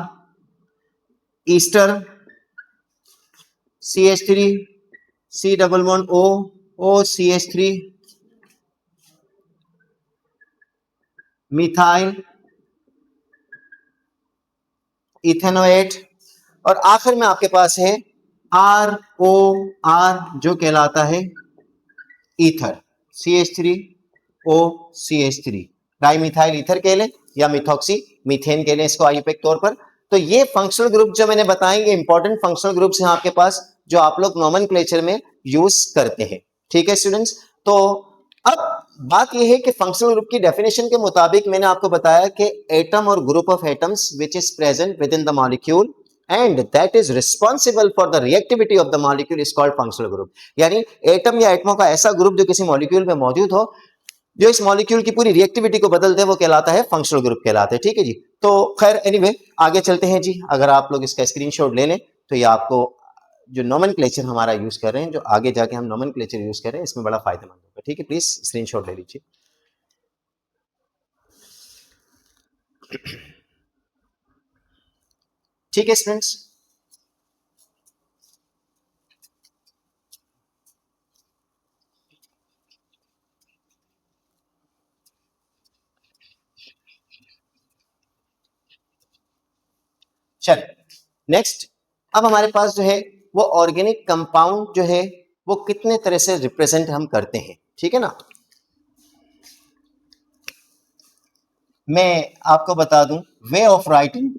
Easter, CH3C double bond OCH3, methyl ethanoate, और आखिर में आपके पास है ROR जो कहलाता है ether, CH3OCH3, di methyl ether कह लें या मिथॉक्सी मीथेन कह लें इसको आईयूपैक तौर पर। तो ये फंक्शनल ग्रुप जो मैंने बताएंगे इंपॉर्टेंट फंक्शनल ग्रुप्स हैं आपके पास जो आप लोग नोमेनक्लेचर में यूज करते हैं, ठीक है स्टूडेंट्स। तो अब बात यह है कि फंक्शनल ग्रुप की डेफिनेशन के मुताबिक मैंने आपको बताया कि एटम और group of atoms which is present with in the molecule and that is responsible for the reactivity of the molecule is called functional group। यानी एटम या एटमों का ऐसा ग्रुप जो किसी मॉलिक्यूल में मौजूद हो जो इस मॉलिक्यूल की पूरी रिएक्टिविटी को बदल दे, वो कहलाता है फंक्शनल ग्रुप कहलाता है, ठीक है जी। तो खैर एनीवे आगे चलते हैं जी। अगर आप लोग इसका स्क्रीनशॉट ले लें तो ये आपको जो नोमेनक्लेचर हमारा यूज कर रहे हैं, जो आगे जाके हम नोमेनक्लेचर यूज कर रहे हैं, इसमें बड़ा फायदेमंद होगा, ठीक है। प्लीज स्क्रीनशॉट ले लीजिए। ठीक है स्टूडेंट्स, चल नेक्स्ट, अब हमारे पास जो है वो ऑर्गेनिक कंपाउंड जो है वो कितने तरह से रिप्रेजेंट हम करते हैं, ठीक है ना। मैं आपको बता दूं way of writing,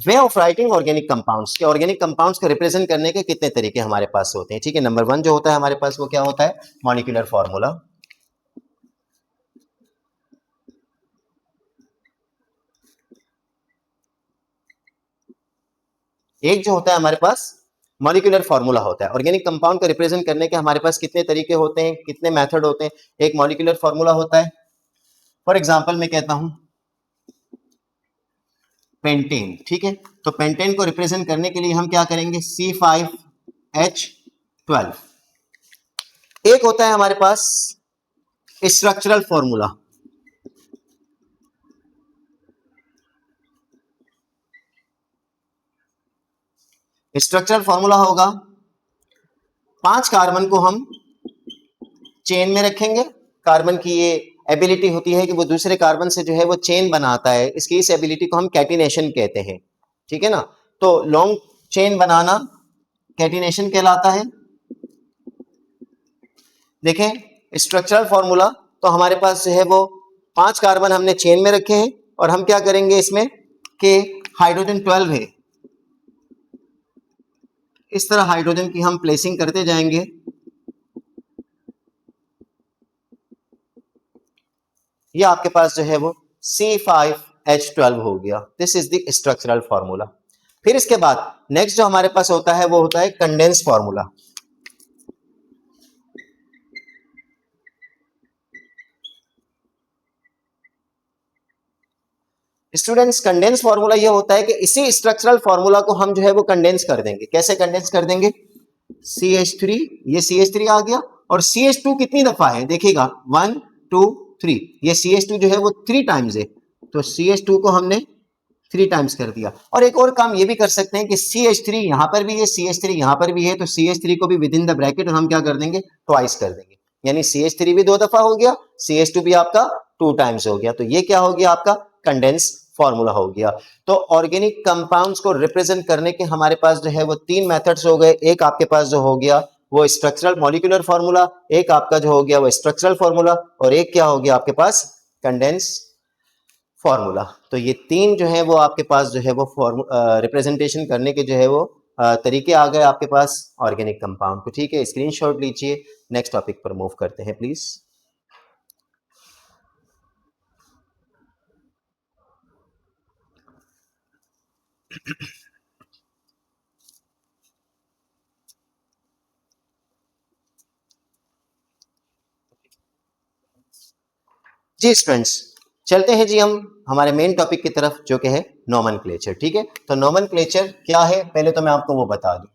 way of writing organic compounds के, ऑर्गेनिक कंपाउंड्स को रिप्रेजेंट करने के कितने तरीके हमारे पास होते हैं, ठीक है। नंबर 1 जो होता है हमारे पास वो क्या होता है, मॉलिक्यूलर फॉर्मूला। एक जो होता है हमारे पास मॉलिक्यूलर फॉर्मूला होता है। ऑर्गेनिक कंपाउंड को रिप्रेजेंट करने के हमारे पास कितने तरीके होते हैं, कितने मेथड होते हैं। एक मॉलिक्यूलर फॉर्मूला होता है, फॉर एग्जांपल मैं कहता हूं पेंटेन, ठीक है। तो पेंटेन को रिप्रेजेंट करने के लिए हम क्या करेंगे, C5H12। एक होता है हमारे पास स्ट्रक्चरल फॉर्मूला, स्ट्रक्चरल फॉर्मूला होगा 5 कार्बन को हम चेन में रखेंगे। कार्बन की ये एबिलिटी होती है कि वो दूसरे कार्बन से जो है वो चेन बनाता है, इसकी इस एबिलिटी को हम कैटिनेशन कहते हैं, ठीक है ना। तो लॉन्ग चेन बनाना कैटिनेशन कहलाता है। देखें स्ट्रक्चरल फॉर्मूला, तो हमारे पास जो है वो 5 कार्बन हमने चेन में रखे हैं और हम क्या करेंगे इसमें कि हाइड्रोजन 12 है, इस तरह हाइड्रोजन की हम प्लेसिंग करते जाएंगे। ये आपके पास जो है वो C5H12 हो गया। This is the structural formula. फिर इसके बाद नेक्स्ट जो हमारे पास होता है वो होता है condense formula. Students condense formula ये होता है कि इसी स्ट्रक्चरल फॉर्मूला को हम जो है वो कंडेंस कर देंगे। कैसे कंडेंस कर देंगे, CH3, ये CH3 आ गया और CH2 कितनी दफा है देखिएगा 1 2 3, ये CH2 जो है वो 3 टाइम्स है, तो CH2 को हमने 3 टाइम्स कर दिया। और एक और काम ये भी कर सकते हैं कि CH3 यहां पर भी है, CH3 यहां पर भी है, तो CH3 को भी विद इन द ब्रैकेट हम क्या कर देंगे, ट्वाइस कर देंगे। यानी CH3 भी 2 दफा हो गया, CH2 भी आपका 2 टाइम्स हो गया। तो ये क्या हो गया आपका कंडेंस फॉर्मूला हो गया। तो ऑर्गेनिक कंपाउंड्स को रिप्रेजेंट करने के हमारे पास जो है वो 3 मेथड्स हो गए। एक आपके पास जो हो गया वो स्ट्रक्चरल मॉलिक्यूलर फॉर्मूला, एक आपका जो हो गया वो स्ट्रक्चरल फॉर्मूला, और एक क्या हो गया आपके पास कंडेंस फॉर्मूला। तो ये 3 जो है वो आपके पास जो है वो रिप्रेजेंटेशन करने के जो है वो तरीके आ गए आपके पास ऑर्गेनिक कंपाउंड को, ठीक है। स्क्रीनशॉट लीजिए, नेक्स्ट टॉपिक पर मूव करते हैं प्लीज। जी स्टूडेंट्स, चलते हैं जी हम हमारे मेन टॉपिक की तरफ जो कि है नोमेनक्लेचर, ठीक है। तो नोमेनक्लेचर क्या है पहले तो मैं आपको वो बता दूं।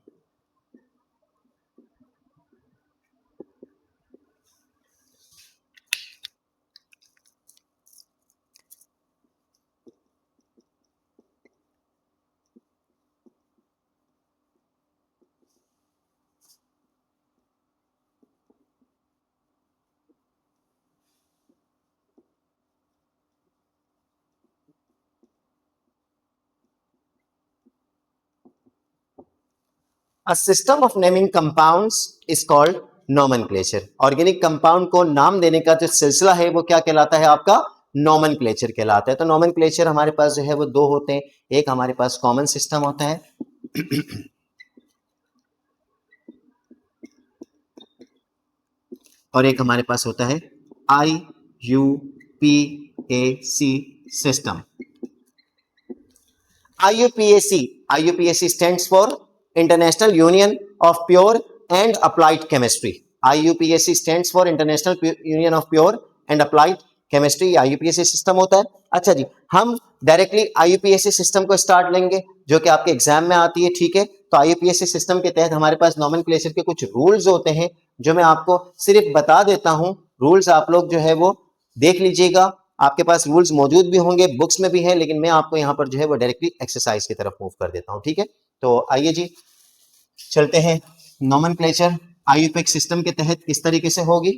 A system of naming compounds is called nomenclature। Organic compound को नाम देने का जो सिलसिला है वो क्या कहलाता है आपका नोमेनक्लेचर कहलाता है। तो नोमेनक्लेचर हमारे पास जो है वो 2 होते हैं। एक हमारे पास कॉमन सिस्टम होता है और एक हमारे पास होता है IUPAC system. IUPAC stands for International Union of Pure and Applied Chemistry। IUPAC stands for International Union of Pure and Applied Chemistry। IUPAC system होता है। अच्छा जी, हम डायरेक्टली IUPAC सिस्टम को स्टार्ट लेंगे जो कि आपके एग्जाम में आती है, ठीक है। तो IUPAC सिस्टम के तहत हमारे पास नोमेनक्लेचर के कुछ रूल्स होते हैं जो मैं आपको सिर्फ बता देता हूं। रूल्स आप लोग जो है वो देख लीजिएगा, आपके पास रूल्स मौजूद भी होंगे, बुक्स में भी है, लेकिन मैं आपको यहाँ पर जो है वो डायरेक्टली एक्सरसाइज की तरफ मूव कर देता हूँ, ठीक है। तो आइए जी चलते हैं नोमेनक्लेचर। आईयूपैक सिस्टम के तहत किस तरीके से होगी।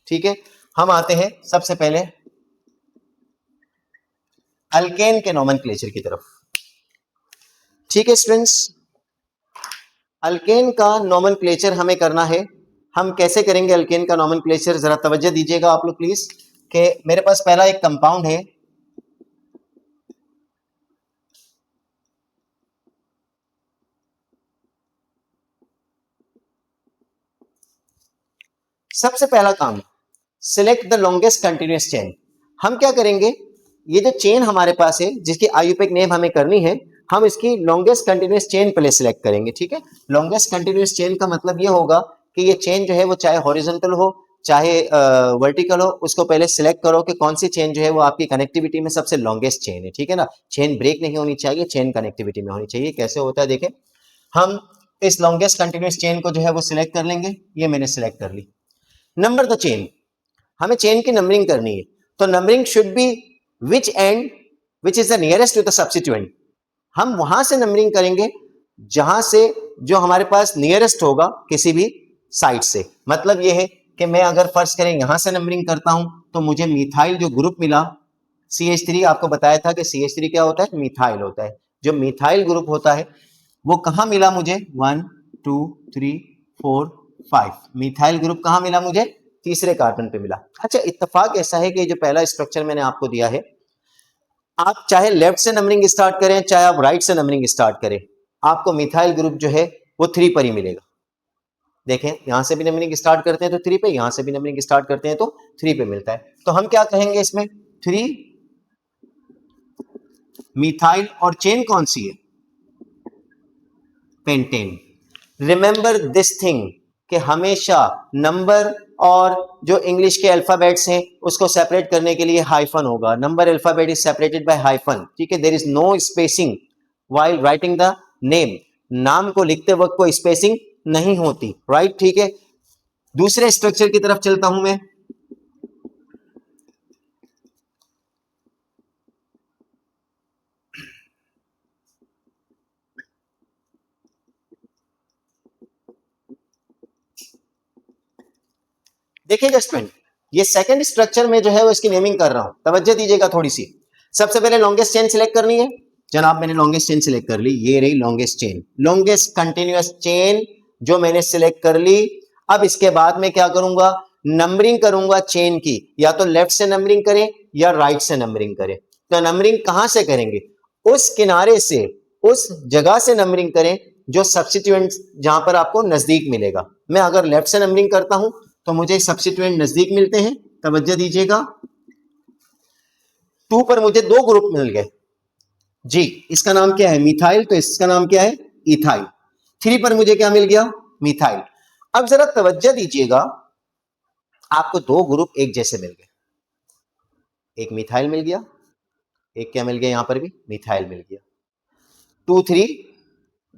ठीक है, हम आते हैं सबसे पहले अल्केन के नोमेनक्लेचर की तरफ। ठीक है स्टूडेंट्स, अल्केन का नोमेनक्लेचर हमें करना है। हम कैसे करेंगे अल्केन का नोमेनक्लेचर, जरा तवज्जो दीजिएगा आप लोग प्लीज। कि मेरे पास पहला एक कंपाउंड है, सबसे पहला काम select the longest continuous chain. हम क्या करेंगे, ये जो चेन हमारे पास है जिसकी आईयूपैक नेम हमें करनी है, हम इसकी लॉन्गेस्ट कंटिन्यूअस चेन पहले सिलेक्ट करेंगे। ठीक है, लॉन्गेस्ट कंटिन्यूअस चेन का मतलब ये होगा कि ये चेन जो है वो चाहे हॉरिजॉन्टल हो चाहे वर्टिकल हो, उसको पहले सिलेक्ट करो कि कौन सी चेन जो है वो आपकी कनेक्टिविटी में सबसे लॉन्गेस्ट चेन है। ठीक है ना, चेन ब्रेक नहीं होनी चाहिए, चेन कनेक्टिविटी में होनी चाहिए। कैसे होता है देखें, हम इस लॉन्गेस्ट कंटिन्यूअस चेन को जो है वो सिलेक्ट कर लेंगे। ये मैंने सिलेक्ट कर ली। नंबर द चेन, हमें चेन की नंबरिंग करनी है, तो numbering should be which end which is the nearest to the substituent. हम वहां से नंबरिंग करेंगे जहां से जो हमारे पास नियरेस्ट होगा किसी भी साइड से। मतलब यह है कि मैं अगर फर्ज करें यहां से नंबरिंग करता हूं तो मुझे मिथाइल जो ग्रुप मिला CH3, आपको बताया था कि CH3 क्या होता है, मिथाइल होता है। जो मिथाइल ग्रुप होता है वो कहां मिला मुझे, 1 2 3 4 5, मिथाइल ग्रुप कहां मिला मुझे, तीसरे कार्बन पे मिला। अच्छा, इत्तेफाक ऐसा है कि जो पहला स्ट्रक्चर मैंने आपको दिया है, आप चाहे लेफ्ट से नंबरिंग स्टार्ट करें चाहे आप राइट से नंबरिंग स्टार्ट करें, आपको मिथाइल ग्रुप जो है वो 3 पर ही मिलेगा। देखें, यहां से भी नंबरिंग स्टार्ट करते हैं तो 3 पे, यहां से भी नंबरिंग स्टार्ट करते हैं तो 3 पे मिलता है। तो हम क्या कहेंगे इसमें, 3 मिथाइल, और चेन कौन सी है, पेंटेन। रिमेंबर दिस थिंग कि हमेशा नंबर और जो इंग्लिश के अल्फाबेट्स हैं उसको सेपरेट करने के लिए हाइफन होगा। Number alphabet is separated by hyphen. ठीक है, there is no spacing while writing the name. नाम को लिखते वक्त कोई स्पेसिंग नहीं होती, राइट। ठीक है, दूसरे स्ट्रक्चर की तरफ चलता हूं मैं। देखिएगा स्टूडेंट, ये सेकंड स्ट्रक्चर में जो है वो इसकी नेमिंग कर रहा हूं, तवज्जो दीजिएगा थोड़ी सी। सबसे पहले लॉन्गेस्ट चेन सिलेक्ट करनी है। जनाब मैंने लॉन्गेस्ट चेन सिलेक्ट कर ली, ये रही longest chain, longest continuous chain जो मैंने सिलेक्ट कर ली। अब इसके बाद में क्या करूंगा, नंबरिंग करूंगा चेन की, या तो लेफ्ट से नंबरिंग करें या राइट से नंबरिंग करें। तो नंबरिंग कहां से करेंगे, उस किनारे से, उस जगह से नंबरिंग करें जो सब्स्टिट्यूएंट जहां पर आपको नजदीक मिलेगा। मैं अगर लेफ्ट से नंबरिंग करता हूं तो मुझे सब्स्टिट्यूएंट नजदीक मिलते हैं, तवज्जो दीजिएगा। 2 पर मुझे 2 ग्रुप मिल गए जी, इसका नाम क्या है, मिथाइल, तो इसका नाम क्या है, इथाइल। 3 पर मुझे क्या मिल गया, मिथाइल। अब जरा तवज्जो दीजिएगा, आपको 2 ग्रुप एक जैसे मिल गए, एक मिथाइल मिल गया, एक क्या मिल गया, यहां पर भी मिथाइल मिल गया। 2 3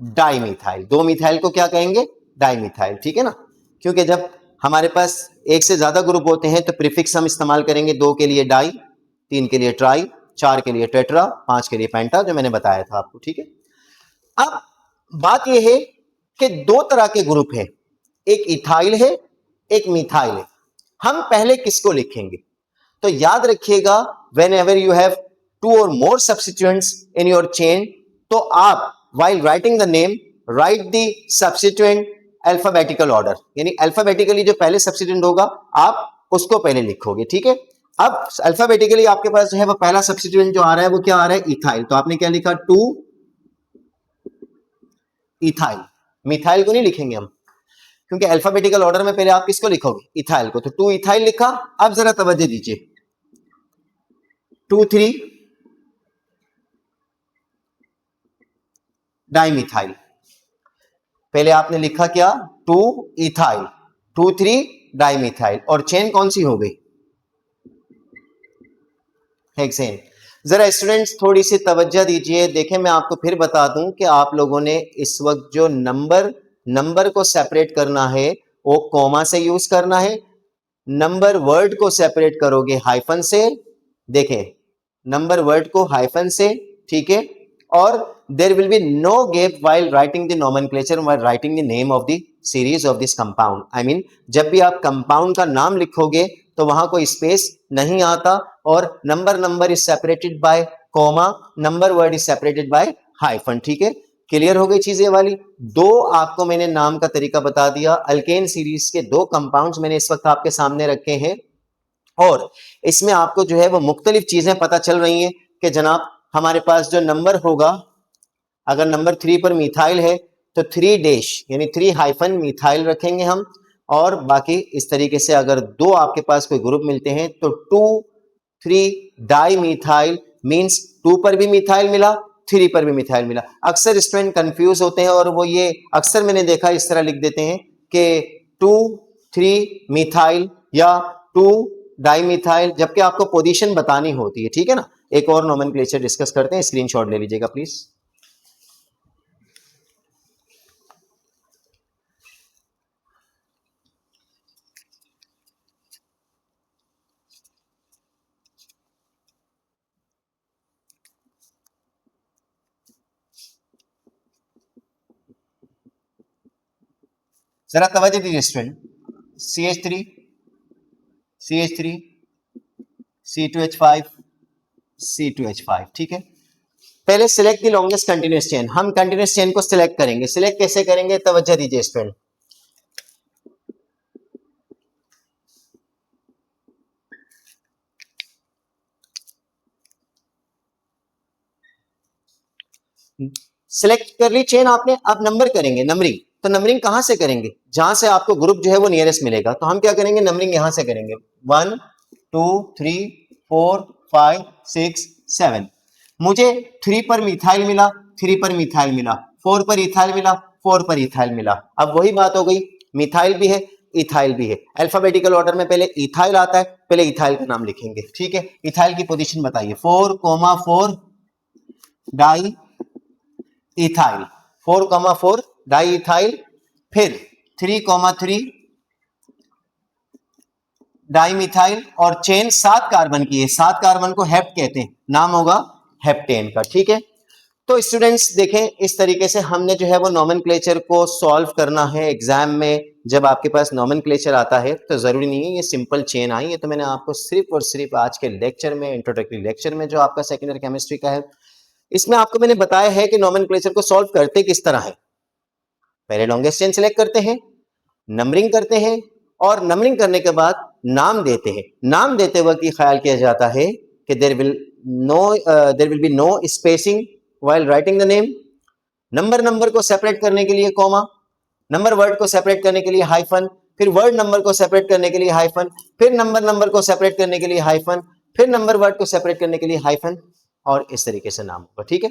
डाइमिथाइल, 2 मिथाइल को क्या कहेंगे, डाइमिथाइल। ठीक है ना, क्योंकि जब हमारे पास एक से ज्यादा ग्रुप होते हैं तो प्रीफिक्स हम इस्तेमाल करेंगे। 2 के लिए डाई, 3 के लिए ट्राई, 4 के लिए टेट्रा, 5 के लिए पेंटा, जो मैंने बताया था आपको। ठीक है, अब बात यह है कि 2 तरह के ग्रुप हैं, एक इथाइल है एक मिथाइल है। हम पहले किसको लिखेंगे, तो याद रखिएगा, वेन एवर यू हैव 2 और मोर सब्स्टिट्यूएंट्स इन योर चेन, तो आप while writing the name write the substituent alphabetical order, यानी अल्फाबेटिकली जो पहले सब्स्टिट्यूएंट होगा आप उसको पहले लिखोगे। ठीक है, अब अल्फाबेटिकली आपके पास जो है वो पहला सब्स्टिट्यूएंट जो आ रहा है वो क्या आ रहा है, इथाइल। तो आपने क्या लिखा, 2 इथाइल। मिथाइल को नहीं लिखेंगे हम, क्योंकि अल्फाबेटिकल ऑर्डर में पहले आप किसको लिखोगे, इथाइल को। तो 2 इथाइल लिखा। अब जरा तवज्जो दीजिए, 2 3 डाइमिथाइल। पहले आपने लिखा क्या, 2 इथाइल, 2 3 डाइमिथाइल, और चेन कौन सी हो गई, हेक्सेन। जरा स्टूडेंट्स थोड़ी सी तवज्जो दीजिए। देखें, मैं आपको फिर बता दूं कि आप लोगों ने इस वक्त जो नंबर को सेपरेट करना है वो कॉमा से यूज करना है, नंबर वर्ड को सेपरेट करोगे हाइफन से। देखें, नंबर वर्ड को हाइफन से, ठीक है, और there will be no gap while writing the nomenclature while writing the name of the series of this compound. I mean जब भी आप कंपाउंड का नाम लिखोगे तो वहां कोई स्पेस नहीं आता और number is separated bye comma, number word is separated by hyphen. ठीक है, क्लियर हो गई चीजें वाली. दो आपको मैंने नाम का तरीका बता दिया. अल्केन सीरीज के दो कंपाउंड्स मैंने इस वक्त आपके सामने रखे हैं और इसमें आपको जो है वो मुख्तलिफ चीजें पता चल रही हैं कि जनाब हमारे पास जो नंबर होगा, अगर नंबर 3 पर मिथाइल है तो 3 डैश यानी 3 हाइफन मिथाइल रखेंगे हम. और बाकी इस तरीके से अगर दो आपके पास कोई ग्रुप मिलते हैं तो 2,3 डाई मिथाइल मीन्स 2 पर भी मिथाइल मिला, 3 पर भी मिथाइल मिला. अक्सर स्टूडेंट कंफ्यूज होते हैं और वो ये अक्सर मैंने देखा इस तरह लिख देते हैं कि 2,3 मिथाइल या 2 डाई मिथाइल, जबकि आपको पोजीशन बतानी होती है. ठीक है ना. एक और नोमेनक्लेचर डिस्कस करते हैं, स्क्रीनशॉट ले लीजिएगा प्लीज. जरा तवज्जो दीजिए student. CH3 CH3 C2H5 C2H5. ठीक है, पहले select the longest continuous chain. हम कंटिन्यूअस चेन को सिलेक्ट करेंगे. सिलेक्ट कैसे करेंगे, तवज्जो दीजिए स्टूडेंट. सिलेक्ट कर ली चेन आपने, अब नंबर करेंगे, नंबरिंग. तो नंबरिंग कहां से करेंगे, जहां से आपको ग्रुप जो है वो नियरेस्ट मिलेगा. तो हम क्या करेंगे, नंबरिंग यहां से करेंगे. 1 2 3 4 5 6 7. मुझे 3 पर मिथाइल मिला, 3 पर मिथाइल मिला, 4 पर इथाइल मिला, 4 पर इथाइल मिला. अब वही बात हो गई, मिथाइल भी है इथाइल भी है. अल्फाबेटिकल ऑर्डर में पहले इथाइल आता है, पहले इथाइल का नाम लिखेंगे. ठीक है, इथाइल की पोजीशन बताइए. 4,4 डाई इथाइल, 4,4 डाई इथाइल. फिर 3,3 डाई मिथाइल और चेन 7 कार्बन की है. 7 कार्बन को हेप्ट कहते हैं, नाम होगा हेप्टेन का. ठीक है, तो स्टूडेंट्स देखें इस तरीके से हमने जो है वो नोमेनक्लेचर को सॉल्व करना है. एग्जाम में जब आपके पास नोमेनक्लेचर आता है तो जरूरी नहीं है ये सिंपल चेन आई है. तो मैंने आपको सिर्फ और सिर्फ आज के लेक्चर में, इंट्रोडक्टरी लेक्चर में जो आपका सेकेंड ईयर केमिस्ट्री का है, इसमें आपको मैंने बताया है कि नोमेनक्लेचर को सॉल्व करते किस तरह है. पहले लॉन्गेस्ट चेन सिलेक्ट करते हैं, नंबरिंग करते हैं और नंबरिंग करने के बाद नाम देते हैं. नाम देते वक्त ये ख्याल किया जाता है कि there will be no spacing while writing the name. Number को सेपरेट करने के लिए कॉमा, नंबर वर्ड को सेपरेट करने के लिए हाइफन, फिर वर्ड नंबर को सेपरेट करने के लिए हाइफन, फिर नंबर को सेपरेट करने के लिए हाइफन, फिर नंबर वर्ड को सेपरेट करने के लिए हाइफन, और इस तरीके से नाम होगा. ठीक है,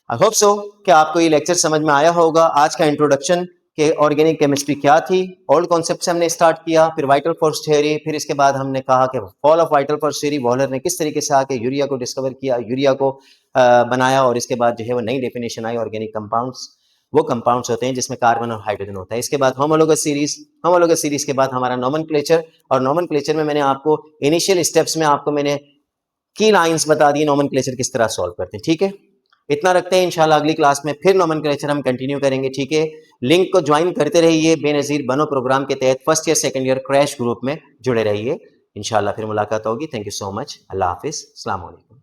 आई होप सो कि आपको ये लेक्चर समझ में आया होगा. आज का इंट्रोडक्शन कि ऑर्गेनिक केमिस्ट्री क्या थी, ओल्ड कॉन्सेप्ट से हमने स्टार्ट किया, फिर वाइटल फोर्स थ्योरी, फिर इसके बाद हमने कहा कि fall of vital force theory, Waller ने किस तरीके से आके यूरिया को डिस्कवर किया, यूरिया को बनाया, और इसके बाद जो है वो नई डेफिनेशन आई ऑर्गेनिक कंपाउंड्स. वो कंपाउंड्स होते हैं जिसमें कार्बन और हाइड्रोजन होता है. इसके बाद होमोलोगस सीरीज के बाद हमारा नोमेनक्लेचर, और नोमेनक्लेचर में मैंने आपको इनिशियल स्टेप्स में आपको मैंने की लाइंस बता दी नोमेनक्लेचर किस तरह सॉल्व करते हैं. ठीक है, इतना रखते हैं. इंशाल्लाह अगली क्लास में फिर नोमेनक्लेचर हम कंटिन्यू करेंगे. ठीक है, लिंक को ज्वाइन करते रहिए. बेनजीर बनो प्रोग्राम के तहत first year second year crash group में जुड़े रहिए. इंशाल्लाह फिर मुलाकात होगी. Thank you so much. अल्लाह हाफिज. अस्सलाम वालेकुम.